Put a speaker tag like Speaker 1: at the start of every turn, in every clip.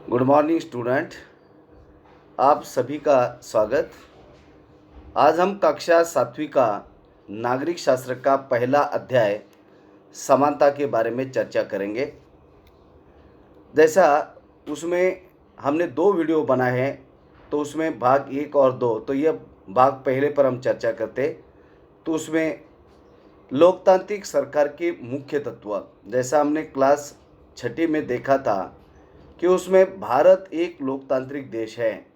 Speaker 1: Good morning student. आप सभी का स्वागत। आज हम कक्षा 7वीं का नागरिक शास्त्र का पहला अध्याय समानता के बारे में चर्चा करेंगे। जैसा उसमें हमने 2 वीडियो बनाए हैं, तो उसमें भाग 1 और 2, तो यह भाग पहले पर हम चर्चा करते। तो उसमें लोकतांत्रिक सरकार के मुख्य तत्व, जैसा हमने क्लास 6ठी में देखा था कि उसमें भारत एक लोकतांत्रिक देश है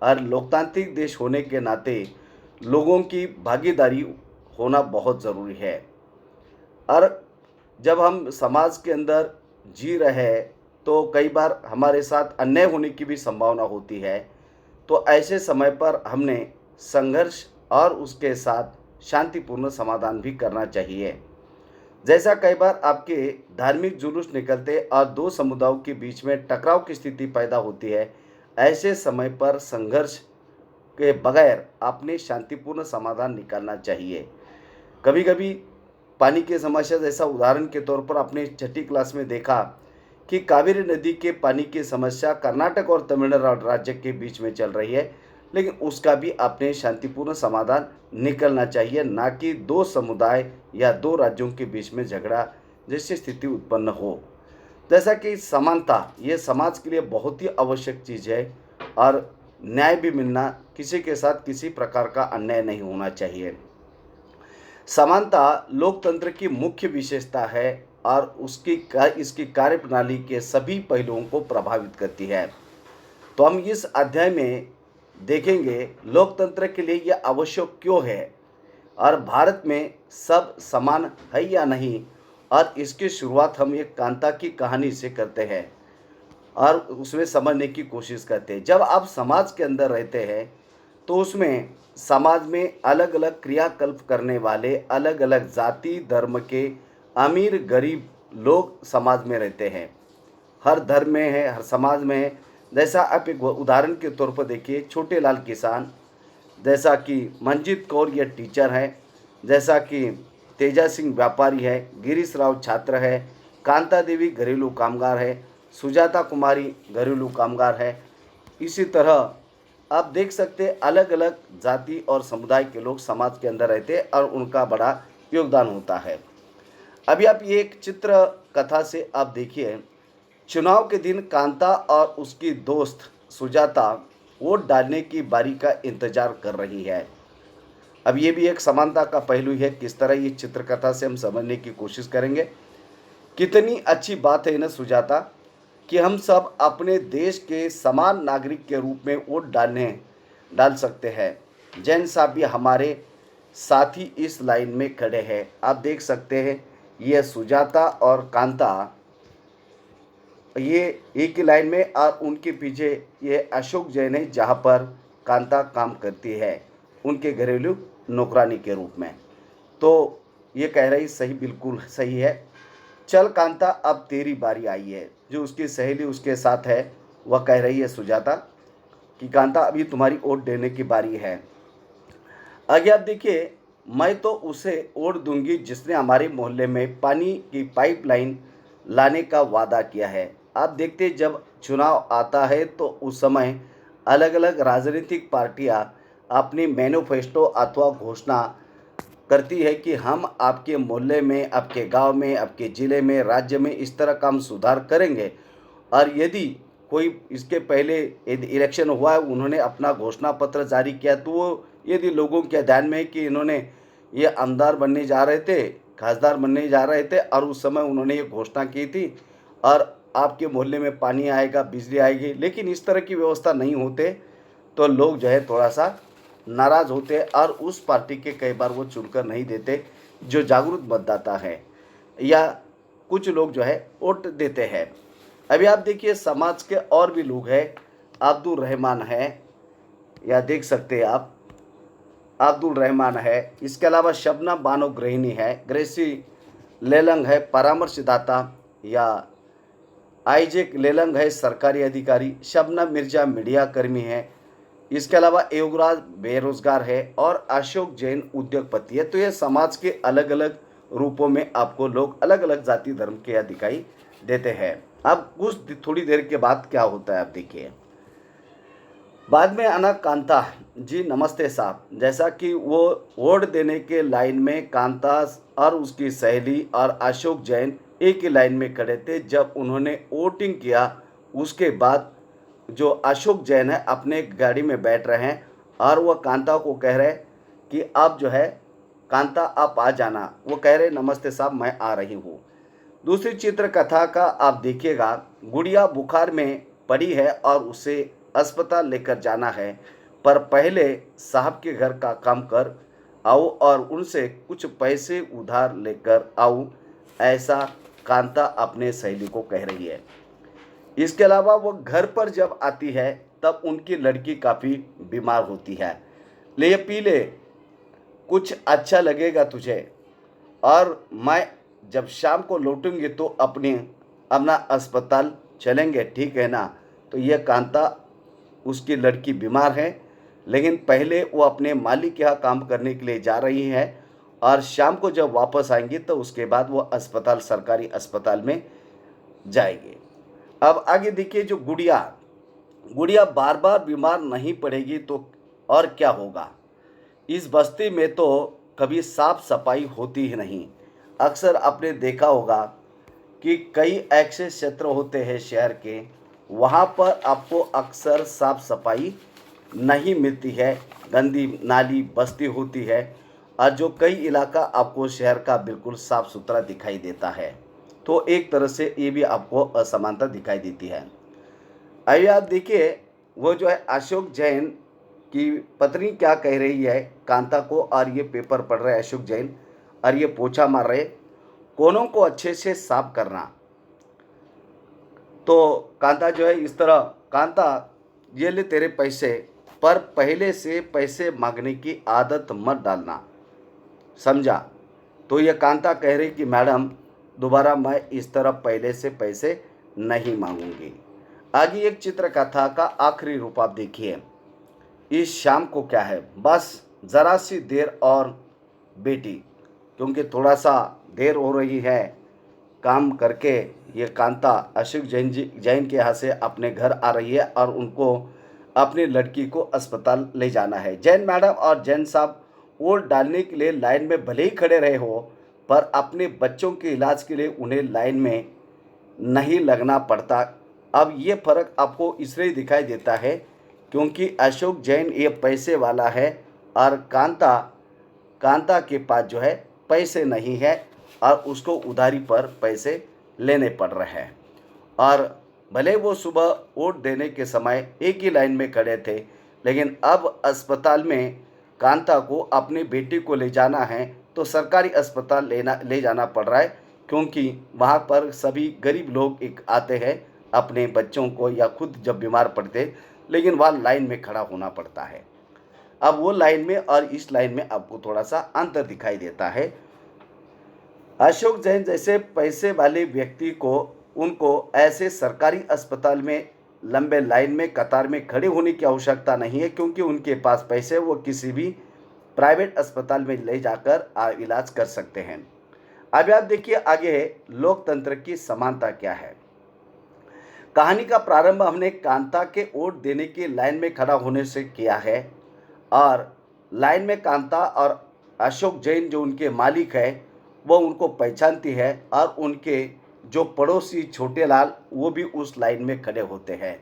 Speaker 1: और लोकतांत्रिक देश होने के नाते लोगों की भागीदारी होना बहुत ज़रूरी है। और जब हम समाज के अंदर जी रहे हैं तो कई बार हमारे साथ अन्याय होने की भी संभावना होती है। तो ऐसे समय पर हमने संघर्ष और उसके साथ शांतिपूर्ण समाधान भी करना चाहिए। जैसा कई बार आपके धार्मिक जुलूस निकलते और 2 समुदायों के बीच में टकराव की स्थिति पैदा होती है, ऐसे समय पर संघर्ष के बगैर आपने शांतिपूर्ण समाधान निकालना चाहिए। कभी कभी पानी की समस्या, जैसा उदाहरण के तौर पर आपने 6ठी क्लास में देखा कि कावेरी नदी के पानी की समस्या कर्नाटक और तमिलनाडु राज्य के बीच में चल रही है, लेकिन उसका भी आपने शांतिपूर्ण समाधान निकलना चाहिए, ना कि 2 समुदाय या 2 राज्यों के बीच में झगड़ा जैसी स्थिति उत्पन्न हो। जैसा कि समानता ये समाज के लिए बहुत ही आवश्यक चीज़ है और न्याय भी मिलना, किसी के साथ किसी प्रकार का अन्याय नहीं होना चाहिए। समानता लोकतंत्र की मुख्य विशेषता है और इसकी कार्यप्रणाली के सभी पहलुओं को प्रभावित करती है। तो हम इस अध्याय में देखेंगे लोकतंत्र के लिए यह आवश्यक क्यों है और भारत में सब समान है या नहीं, और इसकी शुरुआत हम एक कांता की कहानी से करते हैं और उसमें समझने की कोशिश करते हैं। जब आप समाज के अंदर रहते हैं तो उसमें समाज में अलग अलग क्रियाकल्प करने वाले अलग अलग जाति धर्म के अमीर गरीब लोग समाज में रहते हैं। हर धर्म में है, हर समाज में है। जैसा आप एक उदाहरण के तौर पर देखिए, छोटे लाल किसान, जैसा कि मंजीत कौर ये टीचर है, जैसा कि तेजा सिंह व्यापारी है, गिरीश राव छात्र है, कांता देवी घरेलू कामगार है, सुजाता कुमारी घरेलू कामगार है। इसी तरह आप देख सकते हैं अलग अलग जाति और समुदाय के लोग समाज के अंदर रहते हैं और उनका बड़ा योगदान होता है। अभी आप ये एक चित्र कथा से आप देखिए, चुनाव के दिन कांता और उसकी दोस्त सुजाता वोट डालने की बारी का इंतजार कर रही है। अब ये भी एक समानता का पहलू है, किस तरह ये चित्रकथा से हम समझने की कोशिश करेंगे। कितनी अच्छी बात है ना सुजाता, कि हम सब अपने देश के समान नागरिक के रूप में वोट डाल सकते हैं। जैन साहब भी हमारे साथी इस लाइन में खड़े हैं। आप देख सकते हैं ये सुजाता और कांता ये एक ही लाइन में, और उनके पीछे ये अशोक जैन है जहाँ पर कांता काम करती है उनके घरेलू नौकरानी के रूप में। तो ये कह रही सही, बिल्कुल सही है। चल कांता अब तेरी बारी आई है। जो उसकी सहेली उसके साथ है वह कह रही है सुजाता कि कांता अभी तुम्हारी वोट देने की बारी है। आगे आप देखिए, मैं तो उसे वोट दूंगी जिसने हमारे मोहल्ले में पानी की पाइपलाइन लाने का वादा किया है। आप देखते जब चुनाव आता है तो उस समय अलग अलग राजनीतिक पार्टियां अपनी मैनिफेस्टो अथवा घोषणा करती है कि हम आपके मोहल्ले में, आपके गांव में, आपके ज़िले में, राज्य में इस तरह का हम सुधार करेंगे। और यदि कोई इसके पहले यदि इलेक्शन हुआ है, उन्होंने अपना घोषणा पत्र जारी किया, तो वो यदि लोगों के ध्यान में है कि इन्होंने ये आमदार बनने जा रहे थे, खासदार बनने जा रहे थे और उस समय उन्होंने ये घोषणा की थी और आपके मोहल्ले में पानी आएगा, बिजली आएगी, लेकिन इस तरह की व्यवस्था नहीं होते, तो लोग जो है थोड़ा सा नाराज़ होते हैं और उस पार्टी के कई बार वो चुनकर नहीं देते जो जागरूक मतदाता है, या कुछ लोग जो है वोट देते हैं। अभी आप देखिए समाज के और भी लोग हैं। अब्दुल रहमान है, या देख सकते हैं आप अब्दुल रहमान है। इसके अलावा शबनम बानो गृहिणी है, ग्रेसी लेलंग है परामर्शदाता, या आइजेक लेलंग है सरकारी अधिकारी, शबनम मिर्जा मीडिया कर्मी है। इसके अलावा युवराज बेरोजगार है और अशोक जैन उद्योगपति है। तो ये समाज के अलग अलग रूपों में आपको लोग अलग अलग जाति धर्म के दिखाई देते हैं। अब थोड़ी देर के बाद क्या होता है आप देखिए। बाद में आना कांता जी, नमस्ते साहब। जैसा कि वो वोट देने के लाइन में कांता और उसकी सहेली और अशोक जैन एक ही लाइन में खड़े थे। जब उन्होंने वोटिंग किया उसके बाद जो अशोक जैन है अपने गाड़ी में बैठ रहे हैं और वह कांता को कह रहे कि अब जो है कांता आप आ जाना। वो कह रहे नमस्ते साहब मैं आ रही हूँ। दूसरी चित्र कथा का आप देखिएगा, गुड़िया बुखार में पड़ी है और उसे अस्पताल लेकर जाना है, पर पहले साहब के घर का काम कर आओ और उनसे कुछ पैसे उधार लेकर आओ, ऐसा कांता अपने सहेली को कह रही है। इसके अलावा वो घर पर जब आती है तब उनकी लड़की काफ़ी बीमार होती है। ले पी ले, कुछ अच्छा लगेगा तुझे, और मैं जब शाम को लौटूंगी तो अपना अस्पताल चलेंगे, ठीक है ना। तो यह कांता, उसकी लड़की बीमार है, लेकिन पहले वो अपने मालिक के यहाँ काम करने के लिए जा रही है और शाम को जब वापस आएंगी तो उसके बाद वो अस्पताल, सरकारी अस्पताल में जाएंगे। अब आगे देखिए, जो गुड़िया गुड़िया बार बार बीमार नहीं पड़ेगी तो और क्या होगा। इस बस्ती में तो कभी साफ सफाई होती ही नहीं। अक्सर आपने देखा होगा कि कई ऐसे क्षेत्र होते हैं शहर के, वहाँ पर आपको अक्सर साफ सफाई नहीं मिलती है, गंदी नाली बस्ती होती है, और जो कई इलाका आपको शहर का बिल्कुल साफ सुथरा दिखाई देता है। तो एक तरह से ये भी आपको असमानता दिखाई देती है। आइए आप देखिए, वो जो है अशोक जैन की पत्नी क्या कह रही है कांता को, और ये पेपर पढ़ रहे अशोक जैन और ये पोछा मार रहे, कोनों को अच्छे से साफ करना। तो कांता जो है इस तरह, कांता ये ले तेरे पैसे, पर पहले से पैसे मांगने की आदत मत डालना, समझा। तो ये कांता कह रही कि मैडम दोबारा मैं इस तरह पहले से पैसे नहीं मांगूंगी। आगे एक चित्रकथा का आखिरी रूप आप देखिए। इस शाम को क्या है, बस ज़रा सी देर और बेटी, क्योंकि थोड़ा सा देर हो रही है काम करके। ये कांता अशोक जैन के यहाँ से अपने घर आ रही है और उनको अपनी लड़की को अस्पताल ले जाना है। जैन मैडम और जैन साहब वोट डालने के लिए लाइन में भले ही खड़े रहे हो, पर अपने बच्चों के इलाज के लिए उन्हें लाइन में नहीं लगना पड़ता। अब ये फ़र्क आपको इसलिए दिखाई देता है क्योंकि अशोक जैन ये पैसे वाला है और कांता के पास जो है पैसे नहीं है और उसको उधारी पर पैसे लेने पड़ रहे हैं। और भले वो सुबह वोट देने के समय एक ही लाइन में खड़े थे, लेकिन अब अस्पताल में कांता को अपनी बेटी को ले जाना है तो सरकारी अस्पताल ले जाना पड़ रहा है, क्योंकि वहाँ पर सभी गरीब लोग एक आते हैं अपने बच्चों को या खुद जब बीमार पड़ते, लेकिन वहाँ लाइन में खड़ा होना पड़ता है। अब वो लाइन में और इस लाइन में आपको थोड़ा सा अंतर दिखाई देता है। अशोक जैन जैसे पैसे वाले व्यक्ति को, उनको ऐसे सरकारी अस्पताल में लंबे लाइन में कतार में खड़े होने की आवश्यकता नहीं है, क्योंकि उनके पास पैसे, वो किसी भी प्राइवेट अस्पताल में ले जाकर इलाज कर सकते हैं। अब आप देखिए आगे लोकतंत्र की समानता क्या है। कहानी का प्रारंभ हमने कांता के वोट देने की लाइन में खड़ा होने से किया है, और लाइन में कांता और अशोक जैन जो उनके मालिक है वो उनको पहचानती है, और उनके जो पड़ोसी छोटे लाल वो भी उस लाइन में खड़े होते हैं।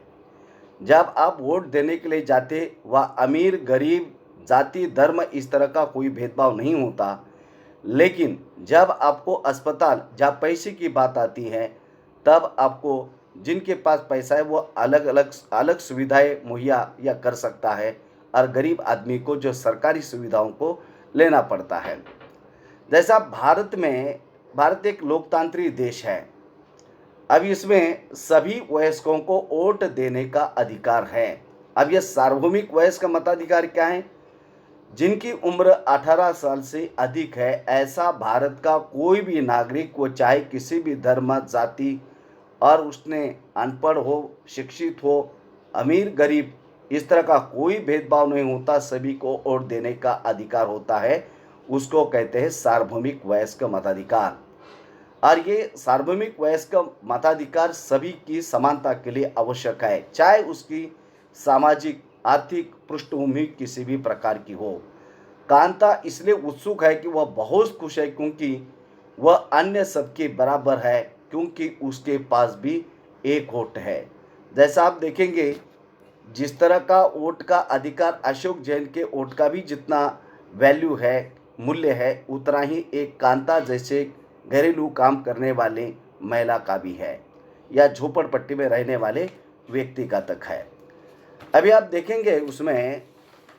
Speaker 1: जब आप वोट देने के लिए जाते, वह अमीर गरीब जाति धर्म इस तरह का कोई भेदभाव नहीं होता, लेकिन जब आपको अस्पताल जहाँ पैसे की बात आती है तब आपको जिनके पास पैसा है वो अलग सुविधाएं मुहैया या कर सकता है, और गरीब आदमी को जो सरकारी सुविधाओं को लेना पड़ता है। जैसा भारत एक लोकतांत्रिक देश है, अब इसमें सभी वयस्कों को वोट देने का अधिकार है। अब यह सार्वभौमिक वयस्क मताधिकार क्या है, जिनकी उम्र 18 साल से अधिक है, ऐसा भारत का कोई भी नागरिक, वो चाहे किसी भी धर्म जाति और उसने अनपढ़ हो शिक्षित हो अमीर गरीब इस तरह का कोई भेदभाव नहीं होता, सभी को वोट देने का अधिकार होता है। उसको कहते हैं सार्वभौमिक वयस्क मताधिकार। और ये सार्वभौमिक वयस्क मताधिकार सभी की समानता के लिए आवश्यक है, चाहे उसकी सामाजिक आर्थिक पृष्ठभूमि किसी भी प्रकार की हो। कांता इसलिए उत्सुक है कि वह बहुत खुश है क्योंकि वह अन्य सबके बराबर है, क्योंकि उसके पास भी एक वोट है। जैसा आप देखेंगे, जिस तरह का वोट का अधिकार अशोक जैन के वोट का भी जितना वैल्यू है, मूल्य है, उतना ही एक कांता जैसे घरेलू काम करने वाले महिला का भी है, या झोपड़पट्टी में रहने वाले व्यक्ति का तक है। अभी आप देखेंगे उसमें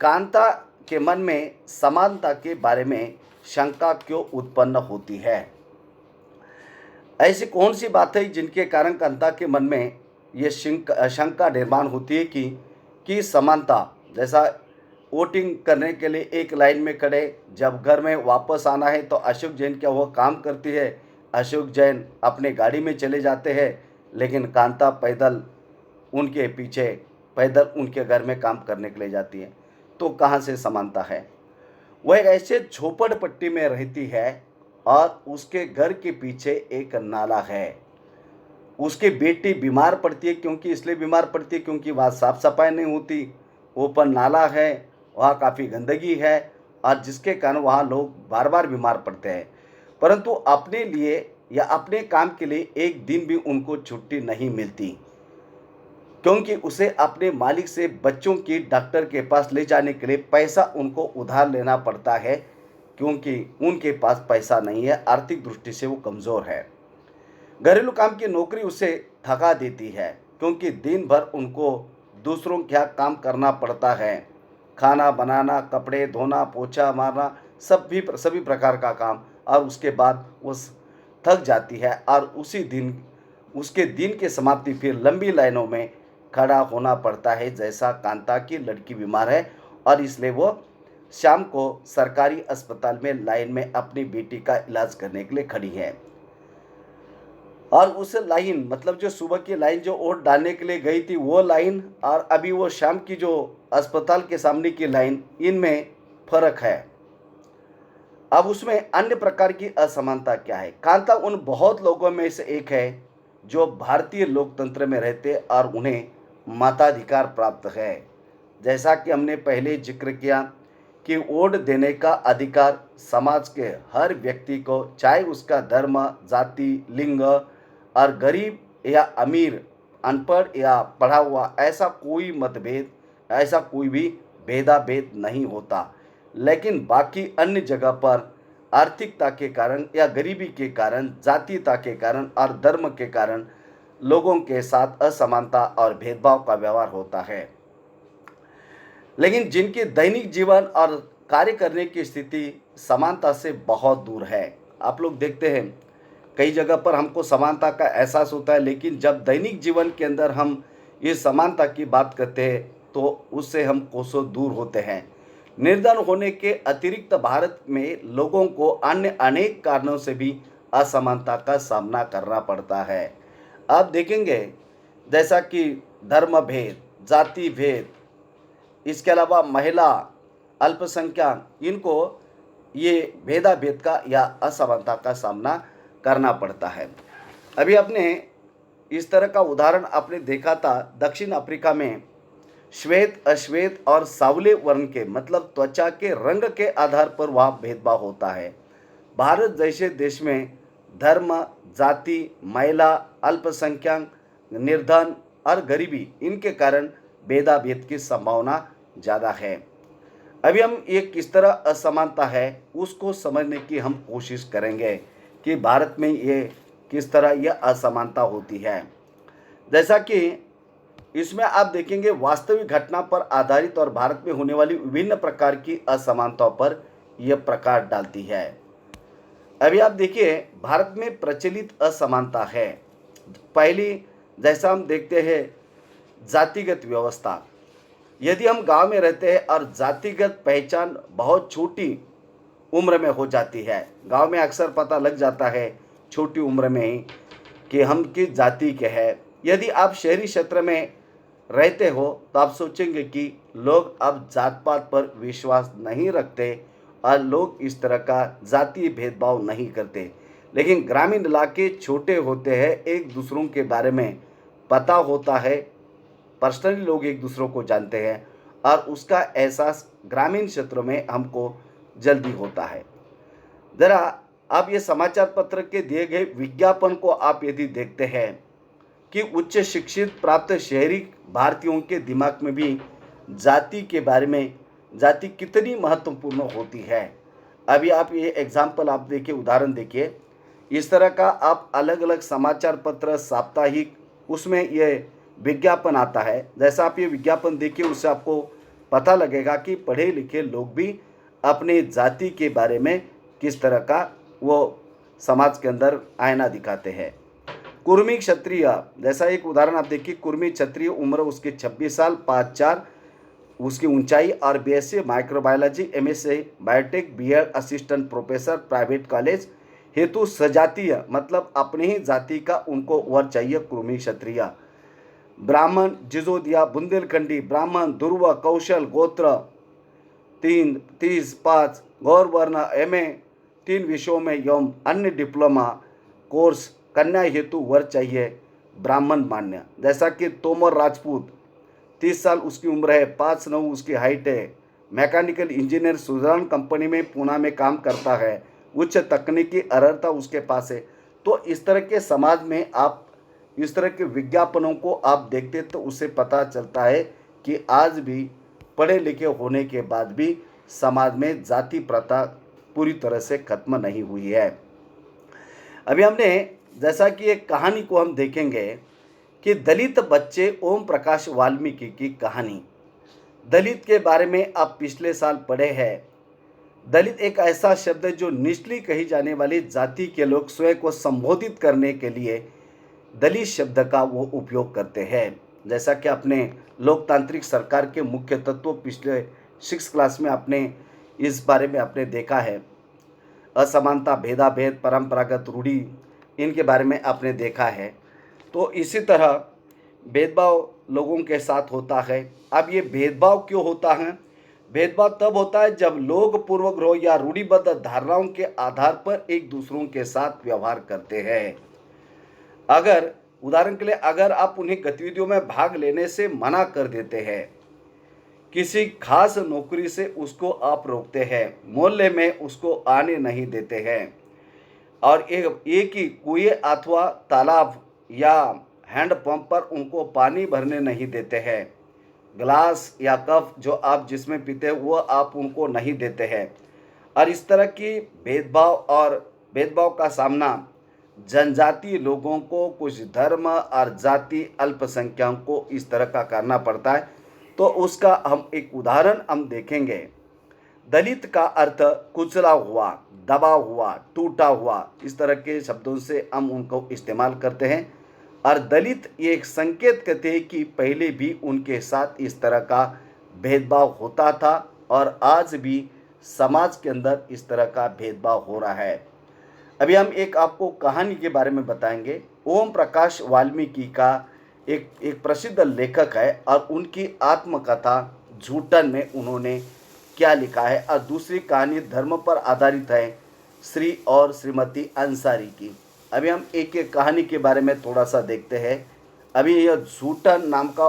Speaker 1: कांता के मन में समानता के बारे में शंका क्यों उत्पन्न होती है। ऐसी कौन सी बात है जिनके कारण कांता के मन में ये शंका निर्माण होती है कि समानता, जैसा वोटिंग करने के लिए एक लाइन में खड़े, जब घर में वापस आना है तो अशोक जैन क्या वो काम करती है, अशोक जैन अपने गाड़ी में चले जाते हैं, लेकिन कांता पैदल उनके पीछे पैदल उनके घर में काम करने के लिए जाती है। तो कहाँ से समानता है। वह ऐसे झोपड़पट्टी में रहती है और उसके घर के पीछे एक नाला है। उसकी बेटी बीमार पड़ती है, क्योंकि इसलिए बीमार पड़ती है क्योंकि वहाँ साफ सफाई नहीं होती, ऊपर नाला है, वहाँ काफ़ी गंदगी है, और जिसके कारण वहाँ लोग बार बार बीमार पड़ते हैं। परंतु अपने लिए या अपने काम के लिए एक दिन भी उनको छुट्टी नहीं मिलती, क्योंकि उसे अपने मालिक से बच्चों की डॉक्टर के पास ले जाने के लिए पैसा उनको उधार लेना पड़ता है, क्योंकि उनके पास पैसा नहीं है, आर्थिक दृष्टि से वो कमज़ोर है। घरेलू काम की नौकरी उसे थका देती है, क्योंकि दिन भर उनको दूसरों का काम करना पड़ता है, खाना बनाना, कपड़े धोना, पोछा मारना, सभी प्रकार का काम, और उसके बाद वो थक जाती है, और उसके दिन की समाप्ति फिर लंबी लाइनों में खड़ा होना पड़ता है। जैसा कांता की लड़की बीमार है और इसलिए वो शाम को सरकारी अस्पताल में लाइन में अपनी बेटी का इलाज करने के लिए खड़ी है, और उस लाइन, मतलब जो सुबह की लाइन जो वोट डालने के लिए गई थी वो लाइन, और अभी वो शाम की जो अस्पताल के सामने की लाइन, इनमें फर्क है। अब उसमें अन्य प्रकार की असमानता क्या है। कांता उन बहुत लोगों में से एक है जो भारतीय लोकतंत्र में रहते और उन्हें मताधिकार प्राप्त है। जैसा कि हमने पहले जिक्र किया कि वोट देने का अधिकार समाज के हर व्यक्ति को, चाहे उसका धर्म, जाति, लिंग, और गरीब या अमीर, अनपढ़ या पढ़ा हुआ, ऐसा कोई मतभेद, ऐसा कोई भी भेदाभेद नहीं होता। लेकिन बाकी अन्य जगह पर आर्थिकता के कारण या गरीबी के कारण, जातीयता के कारण और धर्म के कारण लोगों के साथ असमानता और भेदभाव का व्यवहार होता है। लेकिन जिनके दैनिक जीवन और कार्य करने की स्थिति समानता से बहुत दूर है। आप लोग देखते हैं कई जगह पर हमको समानता का एहसास होता है, लेकिन जब दैनिक जीवन के अंदर हम इस समानता की बात करते हैं तो उससे हम कोसों दूर होते हैं। निर्धन होने के अतिरिक्त भारत में लोगों को अन्य अनेक कारणों से भी असमानता का सामना करना पड़ता है। आप देखेंगे जैसा कि धर्म भेद, जाति भेद, इसके अलावा महिला, अल्पसंख्यक, इनको ये भेदाभेद का या असमानता का सामना करना पड़ता है। अभी आपने इस तरह का उदाहरण आपने देखा था दक्षिण अफ्रीका में, श्वेत, अश्वेत और सावले वर्ण के, मतलब त्वचा के रंग के आधार पर वहाँ भेदभाव होता है। भारत जैसे देश में धर्म, जाति, महिला, अल्पसंख्यक, निर्धन और गरीबी, इनके कारण भेदाभेद की संभावना ज़्यादा है। अभी हम ये किस तरह असमानता है उसको समझने की हम कोशिश करेंगे कि भारत में ये किस तरह यह असमानता होती है। जैसा कि इसमें आप देखेंगे वास्तविक घटना पर आधारित और भारत में होने वाली विभिन्न प्रकार की असमानताओं पर यह प्रकाश डालती है। अभी आप देखिए भारत में प्रचलित असमानता है। पहली, जैसा हम देखते हैं जातिगत व्यवस्था। यदि हम गांव में रहते हैं और जातिगत पहचान बहुत छोटी उम्र में हो जाती है, गांव में अक्सर पता लग जाता है छोटी उम्र में ही कि हम किस जाति के हैं। यदि आप शहरी क्षेत्र में रहते हो तो आप सोचेंगे कि लोग अब जात पात पर विश्वास नहीं रखते और लोग इस तरह का जातीय भेदभाव नहीं करते। लेकिन ग्रामीण इलाके छोटे होते हैं, एक दूसरों के बारे में पता होता है, पर्सनली लोग एक दूसरों को जानते हैं और उसका एहसास ग्रामीण क्षेत्रों में हमको जल्दी होता है। ज़रा आप ये समाचार पत्र के दिए गए विज्ञापन को आप यदि देखते हैं कि उच्च शिक्षित प्राप्त शहरी भारतीयों के दिमाग में भी जाति के बारे में, जाति कितनी महत्वपूर्ण होती है। अभी आप ये एग्जाम्पल आप देखिए, उदाहरण देखिए, इस तरह का आप अलग अलग समाचार पत्र, साप्ताहिक, उसमें ये विज्ञापन आता है। जैसा आप ये विज्ञापन देखिए, उससे आपको पता लगेगा कि पढ़े लिखे लोग भी अपने जाति के बारे में किस तरह का वो समाज के अंदर आईना दिखाते हैं। कुर्मी क्षत्रिय, जैसा एक उदाहरण आप देखिए, कुर्मी क्षत्रिय, उम्र उसकी 26 साल, 5'4" उसकी ऊंचाई और BSc microbiology, MSc biotech, BEd assistant professor private college हेतु सजातीय मतलब अपने ही जाति का उनको वर चाहिए, कुर्मी क्षत्रिय। ब्राह्मण जिजोदिया बुंदेलखंडी ब्राह्मण ध्रुव कौशल गोत्र 30-5 गौर वर्ण एमए 3 विषयों में एवं अन्य डिप्लोमा कोर्स कन्या हेतु वर चाहिए ब्राह्मण मान्य। जैसा कि तोमर राजपूत 30 साल उसकी उम्र है, 5'9" उसकी हाइट है, मैकेनिकल इंजीनियर सुजान कंपनी में पूना में काम करता है, उच्च तकनीकी अर्हता उसके पास है। तो इस तरह के समाज में आप इस तरह के विज्ञापनों को आप देखते तो उससे पता चलता है कि आज भी पढ़े लिखे होने के बाद भी समाज में जाति प्रथा पूरी तरह से खत्म नहीं हुई है। अभी हमने जैसा कि एक कहानी को हम देखेंगे कि दलित बच्चे ओम प्रकाश वाल्मीकि की कहानी। दलित के बारे में आप पिछले साल पढ़े हैं। दलित एक ऐसा शब्द है जो निचली कही जाने वाली जाति के लोग स्वयं को संबोधित करने के लिए दलित शब्द का वो उपयोग करते हैं। जैसा कि आपने लोकतांत्रिक सरकार के मुख्य तत्व पिछले 6 क्लास में आपने इस बारे में आपने देखा है। असमानता, भेदाभेद, परंपरागत रूढ़ी, इनके बारे में आपने देखा है। तो इसी तरह भेदभाव लोगों के साथ होता है। अब ये भेदभाव क्यों होता है? भेदभाव तब होता है जब लोग पूर्वग्रह या रूढ़िबद्ध धारणाओं के आधार पर एक दूसरों के साथ व्यवहार करते हैं। अगर उदाहरण के लिए अगर आप उन्हें गतिविधियों में भाग लेने से मना कर देते हैं, किसी खास नौकरी से उसको आप रोकते हैं, मोहल्ले में उसको आने नहीं देते हैं और एक ही कुएं अथवा तालाब या हैंडपंप पर उनको पानी भरने नहीं देते हैं, ग्लास या कप जो आप जिसमें पीते हैं वो आप उनको नहीं देते हैं, और इस तरह की भेदभाव का सामना जनजातीय लोगों को, कुछ धर्म और जाति अल्पसंख्यकों को इस तरह का करना पड़ता है। तो उसका हम एक उदाहरण हम देखेंगे। दलित का अर्थ कुचला हुआ, दबा हुआ, टूटा हुआ, इस तरह के शब्दों से हम उनको इस्तेमाल करते हैं। और दलित ये एक संकेत करते हैं कि पहले भी उनके साथ इस तरह का भेदभाव होता था और आज भी समाज के अंदर इस तरह का भेदभाव हो रहा है। अभी हम एक आपको कहानी के बारे में बताएंगे। ओम प्रकाश वाल्मीकि का एक प्रसिद्ध लेखक है और उनकी आत्मकथा झूठन में उन्होंने क्या लिखा है, और दूसरी कहानी धर्म पर आधारित है, श्री और श्रीमती अंसारी की। अभी हम एक एक कहानी के बारे में थोड़ा सा देखते हैं। अभी यह झूठन नाम का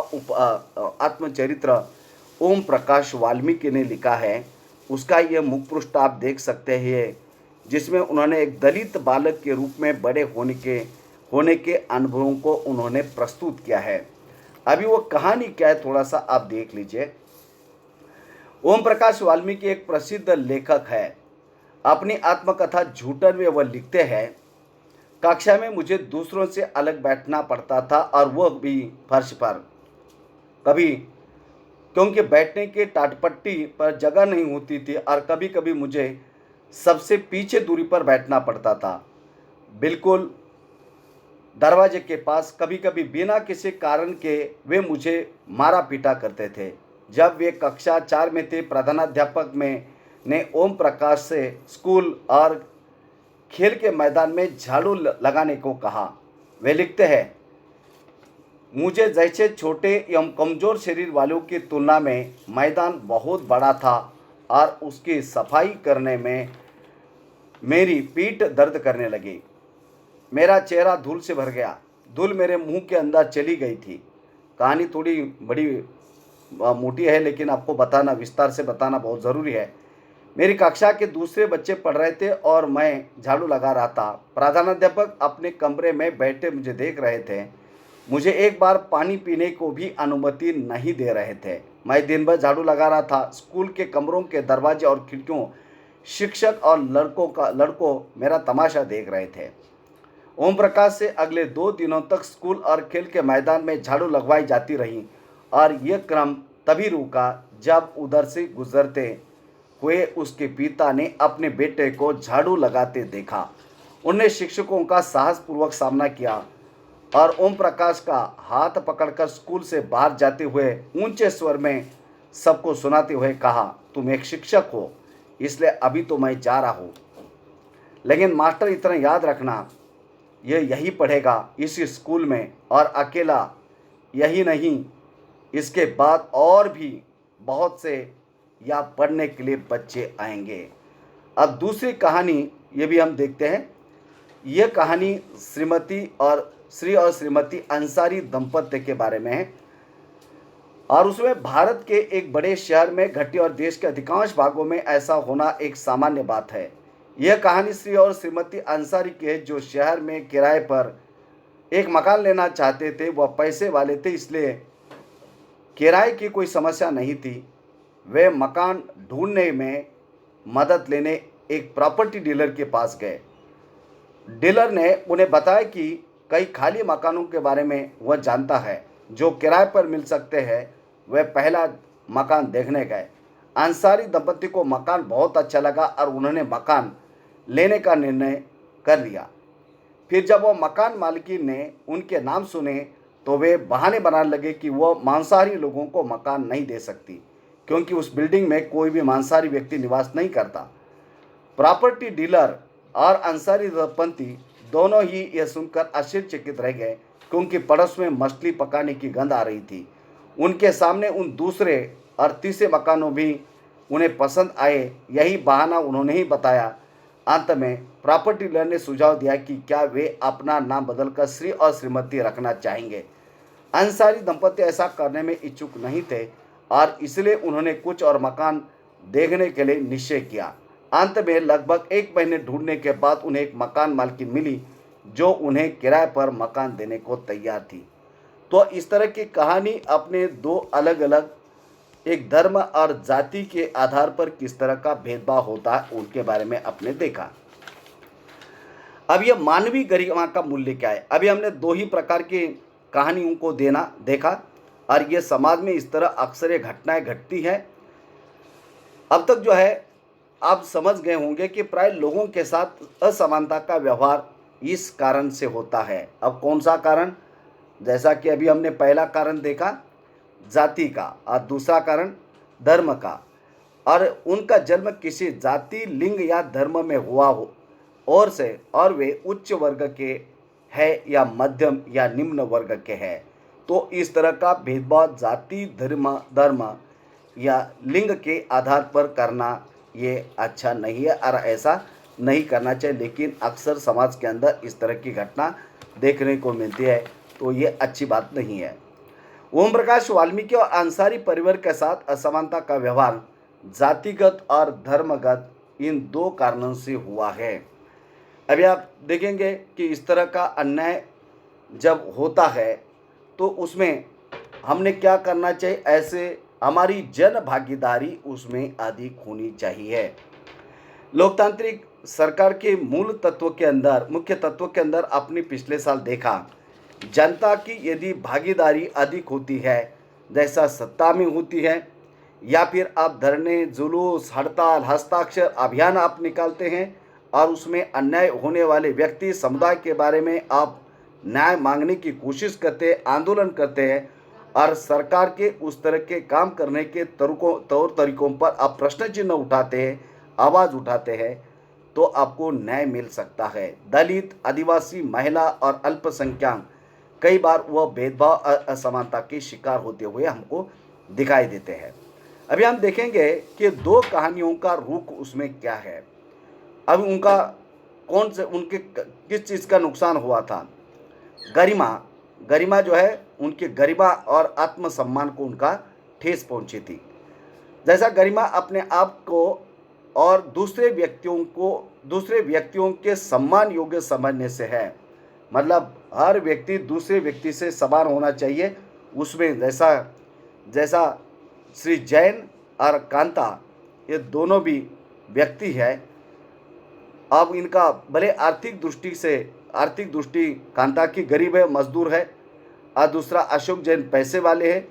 Speaker 1: आत्मचरित्र ओम प्रकाश वाल्मीकि ने लिखा है। उसका यह मुखपृष्ठ आप देख सकते हैं, जिसमें उन्होंने एक दलित बालक के रूप में बड़े होने के अनुभवों को उन्होंने प्रस्तुत किया है। अभी वो कहानी क्या है थोड़ा सा आप देख लीजिए। ओम प्रकाश वाल्मीकि एक प्रसिद्ध लेखक है। अपनी आत्मकथा झूठन में वह लिखते हैं, कक्षा में मुझे दूसरों से अलग बैठना पड़ता था और वह भी फर्श पर, कभी क्योंकि बैठने के टाटपट्टी पर जगह नहीं होती थी, और कभी कभी मुझे सबसे पीछे दूरी पर बैठना पड़ता था, बिल्कुल दरवाजे के पास। कभी कभी बिना किसी कारण के वे मुझे मारा पीटा करते थे। जब वे कक्षा 4 में थे, प्रधानाध्यापक ने ओम प्रकाश से स्कूल और खेल के मैदान में झाड़ू लगाने को कहा। वे लिखते हैं, मुझे जैसे छोटे एवं कमज़ोर शरीर वालों की तुलना में मैदान बहुत बड़ा था और उसकी सफाई करने में मेरी पीठ दर्द करने लगी। मेरा चेहरा धूल से भर गया। धूल मेरे मुंह के अंदर चली गई थी। कहानी थोड़ी बड़ी मोटी है, लेकिन आपको बताना, विस्तार से बताना बहुत ज़रूरी है। मेरी कक्षा के दूसरे बच्चे पढ़ रहे थे और मैं झाड़ू लगा रहा था। प्रधानाध्यापक अपने कमरे में बैठे मुझे देख रहे थे। मुझे एक बार पानी पीने को भी अनुमति नहीं दे रहे थे। मैं दिन भर झाड़ू लगा रहा था। स्कूल के कमरों के दरवाजे और खिड़कियों, शिक्षक और लड़कों मेरा तमाशा देख रहे थे। ओम प्रकाश से अगले 2 दिनों तक स्कूल और खेल के मैदान में झाड़ू लगवाई जाती रही और यह क्रम तभी रुका जब उधर से गुजरते हुए उसके पिता ने अपने बेटे को झाड़ू लगाते देखा। उन्हें शिक्षकों का साहसपूर्वक सामना किया और ओम प्रकाश का हाथ पकड़कर स्कूल से बाहर जाते हुए ऊंचे स्वर में सबको सुनाते हुए कहा, तुम एक शिक्षक हो, इसलिए अभी तो मैं जा रहा हूँ, लेकिन मास्टर इतना याद रखना, ये यही पढ़ेगा इस स्कूल में, और अकेला यही नहीं, इसके बाद और भी बहुत से या पढ़ने के लिए बच्चे आएंगे। अब दूसरी कहानी ये भी हम देखते हैं। यह कहानी श्री और श्रीमती अंसारी दंपत्ति के बारे में है और उसमें भारत के एक बड़े शहर में घटी और देश के अधिकांश भागों में ऐसा होना एक सामान्य बात है। यह कहानी श्री और श्रीमती अंसारी की है, जो शहर में किराए पर एक मकान लेना चाहते थे। वह पैसे वाले थे, इसलिए किराए की कोई समस्या नहीं थी। वे मकान ढूंढने में मदद लेने एक प्रॉपर्टी डीलर के पास गए। डीलर ने उन्हें बताया कि कई खाली मकानों के बारे में वह जानता है जो किराए पर मिल सकते हैं। वे पहला मकान देखने गए। अंसारी दंपत्ति को मकान बहुत अच्छा लगा और उन्होंने मकान लेने का निर्णय कर लिया। फिर जब वह मकान मालिक ने उनके नाम सुने तो वे बहाने बनाने लगे कि वह मांसाहारी लोगों को मकान नहीं दे सकती, क्योंकि उस बिल्डिंग में कोई भी मांसाहारी व्यक्ति निवास नहीं करता। प्रॉपर्टी डीलर और अंसारी दंपत्ति दोनों ही यह सुनकर आश्चर्यचकित रह गए, क्योंकि पड़ोस में मछली पकाने की गंध आ रही थी। उनके सामने उन दूसरे और तीसरे मकानों भी उन्हें पसंद आए। यही बहाना उन्होंने ही बताया। अंत में प्रॉपर्टी डीलर ने सुझाव दिया कि क्या वे अपना नाम बदलकर श्री और श्रीमती रखना चाहेंगे। अंसारी दंपत्ति ऐसा करने में इच्छुक नहीं थे और इसलिए उन्होंने कुछ और मकान देखने के लिए निश्चय किया। अंत में लगभग 1 महीने ढूंढने के बाद उन्हें एक मकान मालकिन मिली जो उन्हें किराए पर मकान देने को तैयार थी। तो इस तरह की कहानी अपने 2 अलग अलग, एक धर्म और जाति के आधार पर किस तरह का भेदभाव होता है उनके बारे में आपने देखा। अब यह मानवीय गरिमा का मूल्य क्या है। अभी हमने 2 ही प्रकार की कहानियों को देखा और ये समाज में इस तरह अक्सर ये घटनाएं घटती हैं। अब तक जो है आप समझ गए होंगे कि प्राय लोगों के साथ असमानता का व्यवहार इस कारण से होता है। अब कौन सा कारण? जैसा कि अभी हमने पहला कारण देखा जाति का और दूसरा कारण धर्म का, और उनका जन्म किसी जाति, लिंग या धर्म में हुआ हो और वे उच्च वर्ग के है या मध्यम या निम्न वर्ग के हैं। तो इस तरह का भेदभाव जाति, धर्म या लिंग के आधार पर करना ये अच्छा नहीं है और ऐसा नहीं करना चाहिए। लेकिन अक्सर समाज के अंदर इस तरह की घटना देखने को मिलती है, तो ये अच्छी बात नहीं है। ओम प्रकाश वाल्मीकि और अंसारी परिवार के साथ असमानता का व्यवहार जातिगत और धर्मगत इन 2 कारणों से हुआ है। अभी आप देखेंगे कि इस तरह का अन्याय जब होता है तो उसमें हमने क्या करना चाहिए, ऐसे हमारी जन भागीदारी उसमें अधिक होनी चाहिए। लोकतांत्रिक सरकार के मुख्य तत्वों के अंदर अपनी पिछले साल देखा, जनता की यदि भागीदारी अधिक होती है, जैसा सत्ता में होती है, या फिर आप धरने, जुलूस, हड़ताल, हस्ताक्षर अभियान आप निकालते हैं और उसमें अन्याय होने वाले व्यक्ति, समुदाय के बारे में आप न्याय मांगने की कोशिश करते हैं, आंदोलन करते हैं और सरकार के उस तरह के काम करने के तौर तरीकों पर आप प्रश्न चिन्ह उठाते हैं, आवाज़ उठाते हैं, तो आपको न्याय मिल सकता है। दलित, आदिवासी, महिला और अल्पसंख्यक कई बार वह भेदभाव, असमानता के शिकार होते हुए हमको दिखाई देते हैं। अभी हम देखेंगे कि 2 कहानियों का रुख उसमें क्या है। अब उनका कौन से उनके किस चीज़ का नुकसान हुआ था? गरिमा, गरिमा जो है उनकी गरिमा और आत्मसम्मान को उनका ठेस पहुंची थी। जैसा गरिमा अपने आप को और दूसरे व्यक्तियों के सम्मान योग्य समझने से है। मतलब हर व्यक्ति दूसरे व्यक्ति से समान होना चाहिए। उसमें जैसा जैसा श्री जैन और कांता ये दोनों भी व्यक्ति है। अब इनका भले आर्थिक दृष्टि कांता की गरीब है, मजदूर है, और दूसरा अशोक जैन पैसे वाले हैं,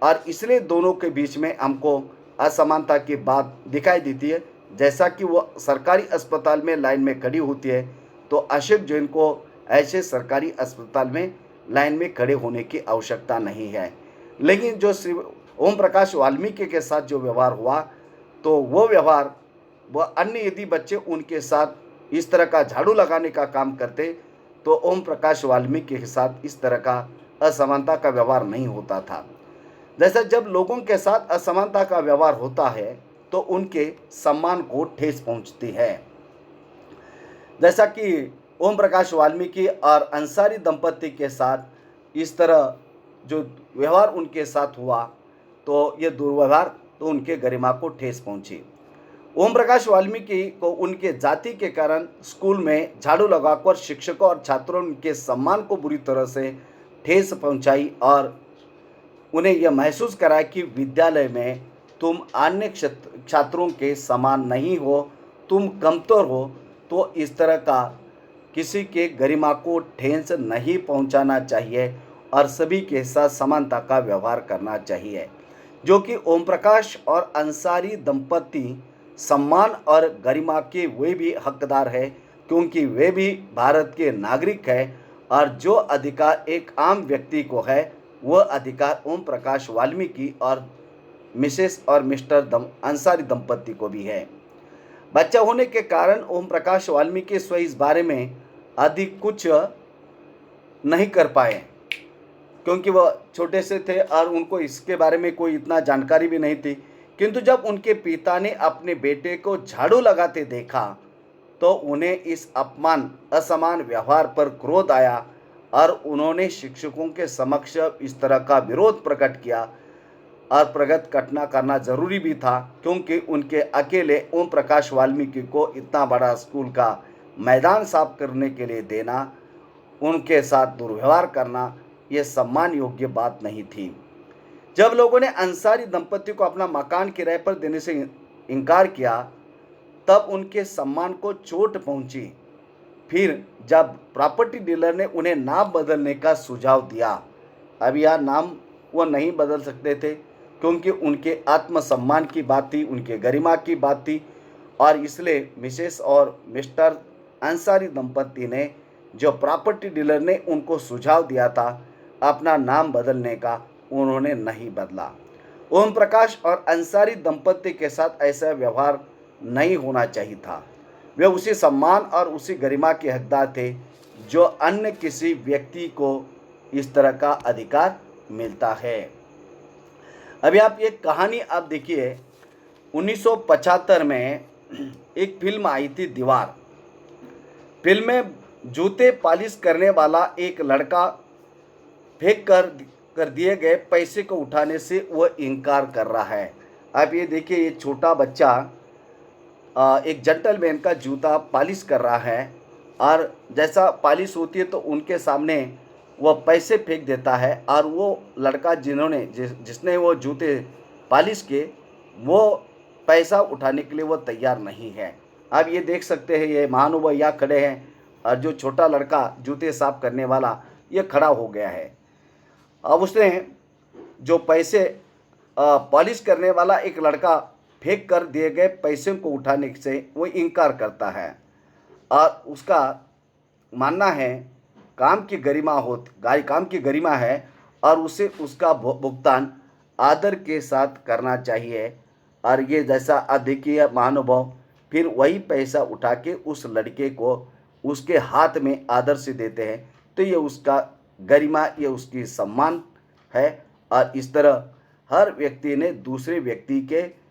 Speaker 1: और इसलिए दोनों के बीच में हमको असमानता की बात दिखाई देती है। जैसा कि वो सरकारी अस्पताल में लाइन में खड़ी होती है, तो अशोक जैन को ऐसे सरकारी अस्पताल में लाइन में खड़े होने की आवश्यकता नहीं है। लेकिन जो श्री ओम प्रकाश वाल्मीकि के साथ जो व्यवहार हुआ, तो वो व्यवहार वह अन्य यदि बच्चे उनके साथ इस तरह का झाड़ू लगाने का काम करते, तो ओम प्रकाश वाल्मीकि के साथ इस तरह का असमानता का व्यवहार नहीं होता था। जैसा जब लोगों के साथ असमानता का व्यवहार होता है, तो उनके सम्मान को ठेस पहुंचती है। जैसा कि ओम प्रकाश वाल्मीकि और अंसारी दंपति के साथ इस तरह जो व्यवहार उनके साथ हुआ, तो ये दुर्व्यवहार तो उनके गरिमा को ठेस पहुंची। ओम प्रकाश वाल्मीकि को उनके जाति के कारण स्कूल में झाड़ू लगाकर शिक्षकों और छात्रों के सम्मान को बुरी तरह से ठेस पहुंचाई, और उन्हें यह महसूस कराया कि विद्यालय में तुम अन्य छात्रों के समान नहीं हो, तुम कमतर हो। तो इस तरह का किसी के गरिमा को ठेस नहीं पहुंचाना चाहिए और सभी के साथ समानता का व्यवहार करना चाहिए, जो कि ओम प्रकाश और अंसारी दंपति सम्मान और गरिमा के वे भी हकदार है, क्योंकि वे भी भारत के नागरिक हैं, और जो अधिकार एक आम व्यक्ति को है, वह अधिकार ओम प्रकाश वाल्मीकि और मिसेस और मिस्टर अंसारी दंपति को भी है। बच्चा होने के कारण ओम प्रकाश वाल्मीकि स्वयं इस बारे में अधिक कुछ नहीं कर पाए, क्योंकि वह छोटे से थे और उनको इसके बारे में कोई इतना जानकारी भी नहीं थी। किंतु जब उनके पिता ने अपने बेटे को झाड़ू लगाते देखा, तो उन्हें इस असमान व्यवहार पर क्रोध आया, और उन्होंने शिक्षकों के समक्ष इस तरह का विरोध प्रकट किया। और प्रगत घटना करना जरूरी भी था, क्योंकि उनके अकेले ओम प्रकाश वाल्मीकि को इतना बड़ा स्कूल का मैदान साफ करने के लिए देना, उनके साथ दुर्व्यवहार करना, यह सम्मान योग्य बात नहीं थी। जब लोगों ने अंसारी दंपति को अपना मकान किराए पर देने से इनकार किया, तब उनके सम्मान को चोट पहुंची। फिर जब प्रॉपर्टी डीलर ने उन्हें नाम बदलने का सुझाव दिया, अब यह नाम वो नहीं बदल सकते थे, क्योंकि उनके आत्मसम्मान की बात थी, उनके गरिमा की बात थी, और इसलिए मिसेस और मिस्टर अंसारी दंपति ने, जो प्रॉपर्टी डीलर ने उनको सुझाव दिया था अपना नाम बदलने का, उन्होंने नहीं बदला। ओम प्रकाश और अंसारी दंपति के साथ ऐसा व्यवहार नहीं होना चाहिए था। वे उसी सम्मान और उसी गरिमा के हकदार थे जो अन्य किसी व्यक्ति को इस तरह का अधिकार मिलता है। अभी आप एक कहानी आप देखिए, 1975 में एक फिल्म आई थी दीवार। फिल्म में जूते पॉलिश करने वाला एक लड़का फेंक कर दिए गए पैसे को उठाने से वह इनकार कर रहा है। आप ये देखिए, ये छोटा बच्चा एक जेंटलमैन का जूता पॉलिश कर रहा है, और जैसा पॉलिश होती है तो उनके सामने वह पैसे फेंक देता है, और वो लड़का जिसने वो जूते पॉलिश किए, वो पैसा उठाने के लिए वो तैयार नहीं है। आप ये देख सकते हैं, ये महानुभाव यहाँ खड़े हैं, और जो छोटा लड़का जूते साफ करने वाला ये खड़ा हो गया है। अब उसने जो पैसे पॉलिश करने वाला एक लड़का फेंक कर दिए गए पैसे को उठाने से वो इनकार करता है, और उसका मानना है काम की गरिमा है, और उसे उसका भुगतान आदर के साथ करना चाहिए। और ये जैसा आप देखिए महानुभाव फिर वही पैसा उठा के उस लड़के को उसके हाथ में आदर से देते हैं, तो ये उसका गरिमा, ये उसकी सम्मान है। और इस तरह हर व्यक्ति ने दूसरे व्यक्ति के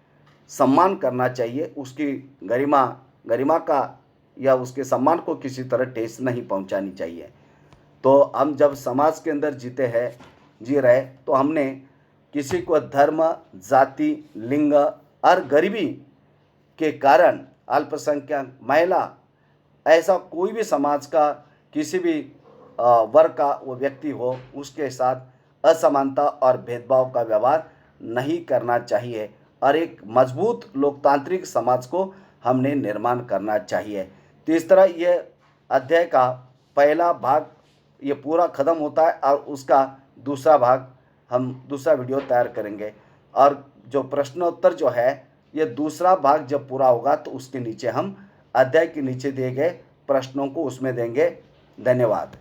Speaker 1: सम्मान करना चाहिए, उसकी गरिमा का या उसके सम्मान को किसी तरह ठेस नहीं पहुंचानी चाहिए। तो हम जब समाज के अंदर जी रहे तो हमने किसी को धर्म, जाति, लिंग और गरीबी के कारण, अल्पसंख्यक, महिला, ऐसा कोई भी समाज का किसी भी वर्ग का वो व्यक्ति हो, उसके साथ असमानता और भेदभाव का व्यवहार नहीं करना चाहिए और एक मजबूत लोकतांत्रिक समाज को हमने निर्माण करना चाहिए। तो इस तरह ये अध्याय का पहला भाग ये पूरा ख़त्म होता है और उसका दूसरा भाग हम दूसरा वीडियो तैयार करेंगे और जो प्रश्नोत्तर जो है ये दूसरा भाग जब पूरा होगा तो उसके नीचे हम अध्याय के नीचे दिए गए प्रश्नों को उसमें देंगे। धन्यवाद।